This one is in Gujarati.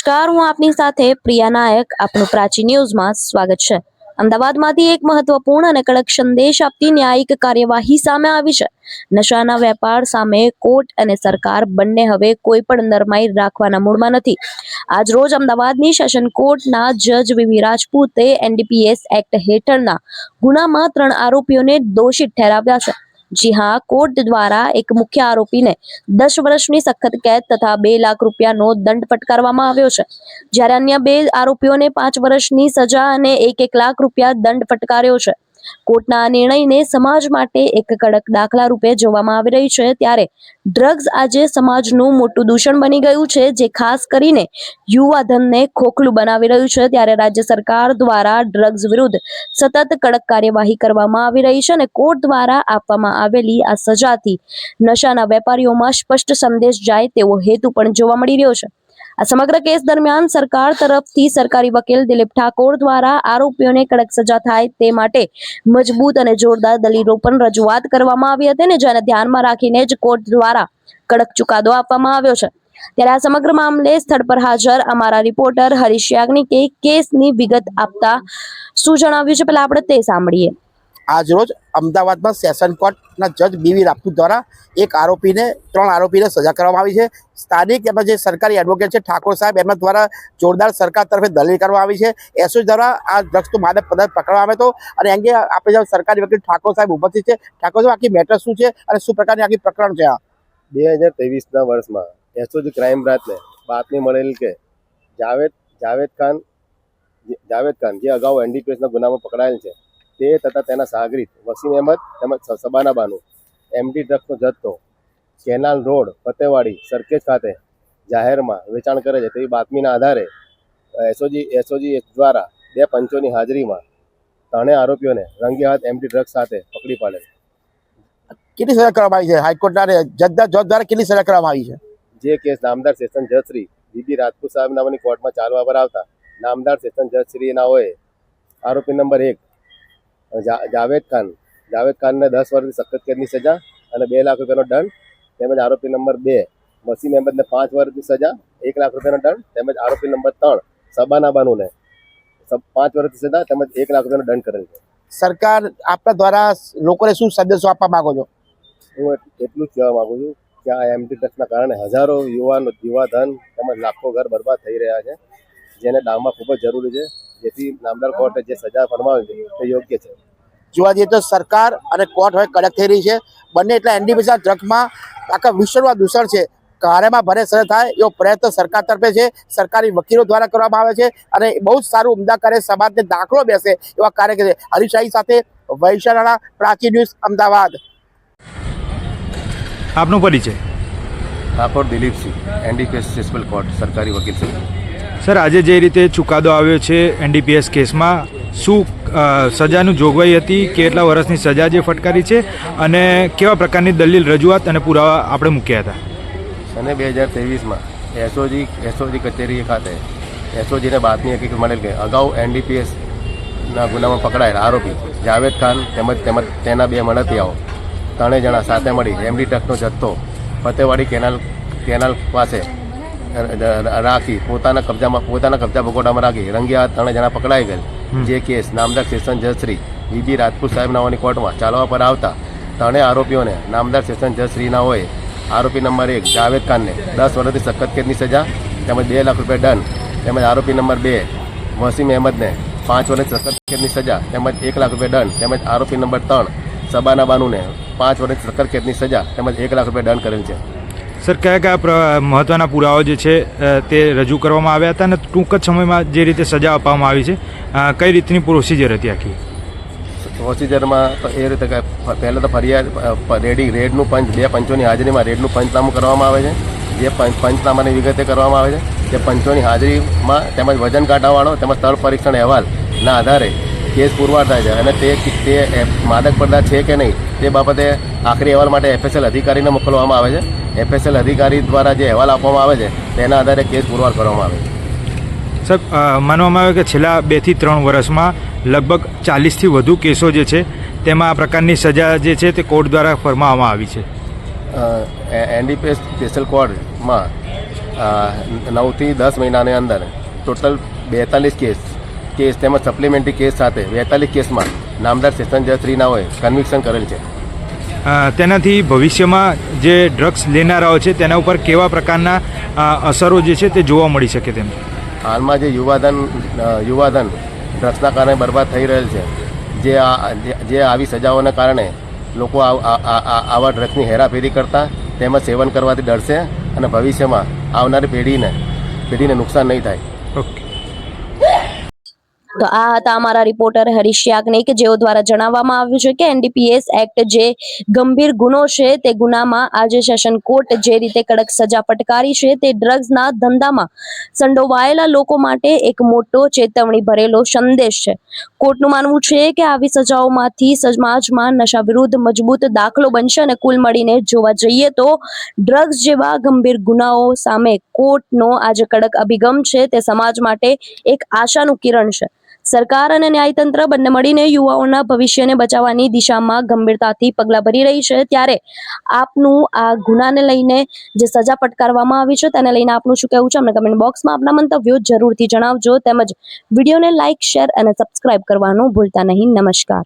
નમસ્કાર, હું આપની સાથે પ્રિયા નાયક. આપનું પ્રાચી ન્યૂઝમાં સ્વાગત છે. અમદાવાદમાંથી એક મહત્વપૂર્ણ અને કડક સંદેશ આપતી ન્યાયિક કાર્યવાહી સામે આવી છે. નશાના વેપાર સામે કોર્ટ અને સરકાર બંને હવે કોઈ પણ નરમાઈ રાખવાના મૂડમાં નથી. આજ રોજ અમદાવાદની સેશન કોર્ટના જજ વીવી રાજપૂતે એનડીપીએસ એક્ટ હેઠળના ગુનામાં 3 આરોપીઓને દોષિત ઠેરવ્યા છે. જી હા, કોર્ટ દ્વારા એક મુખ્ય આરોપીને 10 વર્ષની સખત કેદ તથા 2 લાખ રૂપિયાનો દંડ ફટકારવામાં આવ્યો છે, જ્યારે અન્ય 2 આરોપીઓને 5 વર્ષની સજા અને 1 લાખ રૂપિયા દંડ ફટકાર્યો છે. કોર્ટના આ નિર્ણયને સમાજ માટે એક કડક દાખલા રૂપે જોવામાં આવી રહી છે. ત્યારે ડ્રગ્સ આજે સમાજનું મોટું દૂષણ બની ગયું છે, જે ખાસ કરીને યુવાધનને ખોખલું બનાવી રહ્યું છે. ત્યારે રાજ્ય સરકાર દ્વારા ડ્રગ્સ વિરુદ્ધ સતત કડક કાર્યવાહી કરવામાં આવી રહી છે અને કોર્ટ દ્વારા આપવામાં આવેલી આ સજાથી નશાના વેપારીઓમાં સ્પષ્ટ સંદેશ જાય તેવો હેતુ પણ જોવા મળી રહ્યો છે. આ સમગ્ર કેસ દરમિયાન સરકાર તરફથી સરકારી વકીલ દિલીપ ઠાકોર દ્વારા આરોપીઓને કડક સજા થાય તે માટે મજબૂત અને જોરદાર દલીલો પણ રજૂઆત કરવામાં આવી હતી, અને જેને ધ્યાનમાં રાખીને જ કોર્ટ દ્વારા કડક ચુકાદો આપવામાં આવ્યો છે. ત્યારે આ સમગ્ર મામલે સ્થળ પર હાજર અમારા રિપોર્ટર હરીશ યાજ્ઞિકે કેસની વિગત આપતા શું જણાવ્યું છે, પહેલા આપણે તે સાંભળીએ. આજરોજ અમદાવાદમાં સેશન કોર્ટના જજ બીવી રાજપૂત દ્વારા એક આરોપીને 3 આરોપીને સજા કરવામાં આવી છે. સ્થાનિક એમાં જે સરકારી એડવોકેટ છે ઠાકોર સાહેબ, એમના દ્વારા જોરદાર સરકાર તરફે દલીલ કરવામાં આવી છે. એસઓજી દ્વારા આ ડ્રગ્સનું માદક પદાર્થ પકડવામાં આવ્યો હતો અને અંગે આપણે સરકારી વકીલ ઠાકોર સાહેબ ઉપસ્થિત છે. ઠાકોર સાહેબ, આખી મેટર શું છે અને શું પ્રકારની આખી પ્રકરણ છે? 2023ના વર્ષમાં એસઓજી ક્રાઇમ બ્રાન્ચને બાતમી મળેલ કે જાવેદ ખાન જે અગાઉ એનડીપીએસના ગુનામાં પકડાયેલ છે તે તથા તેના સાગરીત વસીમ અહેમદ તેમજ સબાના બાનુ એમડી ડ્રગ્સનો જથ્થો કેનાલ રોડ ફતેવાડી સરખેજ ખાતે જાહેરમાં વેચાણ કરે છે તેવી બાતમીના આધારે એસઓજી દ્વારા 2 પંચોની હાજરીમાં 3 આરોપીઓને રંગે હાથ એમડી ડ્રગ્સ સાથે પકડી પાડેલ. કેટલી સજા કરવામાં આવી છે? હાઈકોર્ટના જજ દ્વારા કેટલી સજા કરવામાં આવી છે? જે કેસ નામદાર સેશન જજ શ્રી વીવી રાજપૂત સાહેબ નામની કોર્ટમાં ચાલવા પર આવતા નામદાર સેશન જજ શ્રીનાઓએ આરોપી નંબર 1 જાવેદ ખાનને 10 વર્ષની સખત કેદની સજા અને 2 લાખ રૂપિયાનો દંડ, તેમજ આરોપી નંબર 2 વસીમ અહેમદને 5 વર્ષની સજા, 1 લાખ રૂપિયાનો દંડ, તેમજ આરોપી નંબર 3 સબાના બાનુને 5 વર્ષની સજા તેમજ 1 લાખ રૂપિયાનો દંડ કરેલ છે. સરકાર આપણા દ્વારા લોકોને શું સંદેશો આપવા માંગો છો? હું એટલું જ કહેવા માગું છું કે આ એમડી ડ્રગ્સના કારણે હજારો યુવાધન તેમજ લાખો ઘર બરબાદ થઈ રહ્યા છે, જેને ડામવા ખૂબ જ જરૂરી છે. જેથી નામદાર કોર્ટે જે સજા ફરમાવી છે તે યોગ્ય છે. જોવા જઈએ તો સરકાર અને કોર્ટ હવે કડક થઈ રહી છે. બંને એટલા એનડીપીએસ ડ્રગ્સમાં આખા વિશ્વમાં દૂષણ છે. કાર્યમાં ભરે સજા થાય એવો પ્રયત્ન સરકાર તરફે છે, સરકારી વકીલો દ્વારા કરવામાં આવે છે અને બહુ જ સારું ઉમદા કાર્ય સમાજને દાખલો બેસે એવા કાર્ય કરે છે. હરીશાહી સાથે વૈશાળા, પ્રાચી ન્યૂઝ, અમદાવાદ. આપનો પરિચય? Thakor Dilipsinh, NDPS municipal court, સરકારી વકીલ છે. સર, આજે જે રીતે ચુકાદો આવ્યો છે એનડીપીએસ કેસમાં, શું સજાની જોગવાઈ હતી, કેટલા વર્ષની સજા જે ફટકારી છે અને કેવા પ્રકારની દલીલ, રજૂઆત અને પુરાવા આપણે મૂક્યા હતા? અને 2023માં એસઓજી કચેરી ખાતે એસઓજીને બાતમી હકીકત મળેલ કે અગાઉ એનડીપીએસના ગુનામાં પકડાયેલા આરોપી જાવેદ ખાન તેમજ તેના 2 મળતિયાઓ 3 જણા સાથે મળી એમડી ડ્રગ્સનો જથ્થો ફતેવાડી કેનાલ પાસે રાખી પોતાના કબજા ભોગવટામાં રાખી રંગે હાથ 3 જણા પકડાઈ ગયેલ. જે કેસ નામદાર સેશન જજ શ્રી વીવી રાજપૂત સાહેબ નાઓની કોર્ટમાં ચાલવા પર આવતા 3 આરોપીઓને નામદાર સેશન જજ શ્રીનાઓએ આરોપી નંબર 1 જાવેદ ખાનને 10 વર્ષની સખત કેદની સજા તેમજ 2 લાખ રૂપિયા દંડ, તેમજ આરોપી નંબર 2 વસીમ અહેમદને 5 વર્ષની સખત કેદની સજા તેમજ 1 લાખ રૂપિયા દંડ, તેમજ આરોપી નંબર 3 સબાના બાનુને 5 વર્ષની સખત કેદની સજા તેમજ 1 લાખ રૂપિયા દંડ કરેલ છે. સર, કયા મહત્ત્વના પુરાવાઓ જે છે તે રજૂ કરવામાં આવ્યા હતા અને ટૂંક જ સમયમાં જે રીતે સજા આપવામાં આવી છે, કઈ રીતની પ્રોસિજર હતી આખી? પ્રોસિજરમાં તો એ રીતે કે પહેલાં તો ફરિયાદ રેડનું પંચ 2 પંચોની હાજરીમાં રેડનું પંચનામું કરવામાં આવે છે. જે પંચનામાની વિગતે કરવામાં આવે છે, જે પંચોની હાજરીમાં તેમજ વજન કાંટાવાળો તેમજ સ્થળ પરીક્ષણ અહેવાલના આધારે કેસ પુરવાર થાય છે અને તે માદક પદાર્થ છે કે નહીં તે બાબતે આખરી અહેવાલ માટે એફએસએલ અધિકારીને મોકલવામાં આવે છે. એફએસએલ અધિકારી દ્વારા જે અહેવાલ આપવામાં આવે છે તેના આધારે કેસ પુરવાર કરવામાં આવે છે. સર, માનવામાં આવે કે છેલ્લા 2 થી 3 વર્ષમાં લગભગ 40થી વધુ કેસો જે છે તેમાં આ પ્રકારની સજા જે છે તે કોર્ટ દ્વારા ફરમાવવામાં આવી છે. એનડીપીએસ સ્પેશિયલ કોર્ટમાં 9 થી 10 મહિનાની અંદર ટોટલ 42 કેસ તેમજ સપ્લિમેન્ટરી કેસ સાથે 42 કેસમાં નામદાર સેશન જજ શ્રીનાઓએ કન્વિક્શન કરેલ છે. તેનાથી ભવિષ્યમાં જે ડ્રગ્સ લેનારાઓ છે તેના ઉપર કેવા પ્રકારના અસરો જે છે તે જોવા મળી શકે તેમ? હાલમાં જે યુવાધન ડ્રગ્સના કારણે બરબાદ થઈ રહેલ છે, જે આવી સજાઓના કારણે લોકો આવા ડ્રગ્સની હેરાફેરી કરતા તેમજ સેવન કરવાથી ડરશે અને ભવિષ્યમાં આવનારી પેઢીને નુકસાન નહીં થાય. ઓકે. તો આ હતા અમારા રિપોર્ટર હરીશ યાજ્ઞિક, જેઓ દ્વારા જણાવવામાં આવ્યું છે કે એનડીપીએસ એક્ટ જે ગંભીર ગુનો છે તે ગુનામાં આજે સેશન કોર્ટ જે રીતે કડક સજા ફટકારી છે તે ડ્રગ્સના ધંધામાં સંડોવાયેલા લોકો માટે એક મોટો ચેતવણી ભરેલો સંદેશ છે. કોર્ટનું માનવું છે કે આવી સજાઓમાંથી સમાજમાં નશા વિરુદ્ધ મજબૂત દાખલો બનશે અને કુલ મળીને જોવા જઈએ તો ડ્રગ્સ જેવા ગંભીર ગુનાઓ સામે કોર્ટનો આજે કડક અભિગમ છે તે સમાજ માટે એક આશાનું કિરણ છે. સરકાર અને ન્યાયતંત્ર બંને મળીને યુવાઓના ભવિષ્યને બચાવવાની દિશામાં ગંભીરતાથી પગલાં ભરી રહી છે. ત્યારે આપનું આ ગુનાને લઈને જે સજા ફટકારવામાં આવી છે તેને લઈને આપનું શું કહેવું છે અમને કમેન્ટ બોક્સમાં આપના મંતવ્યો જરૂરથી જણાવજો. તેમજ વિડીયોને લાઇક, શેર અને સબસ્ક્રાઇબ કરવાનું ભૂલતા નહીં. નમસ્કાર.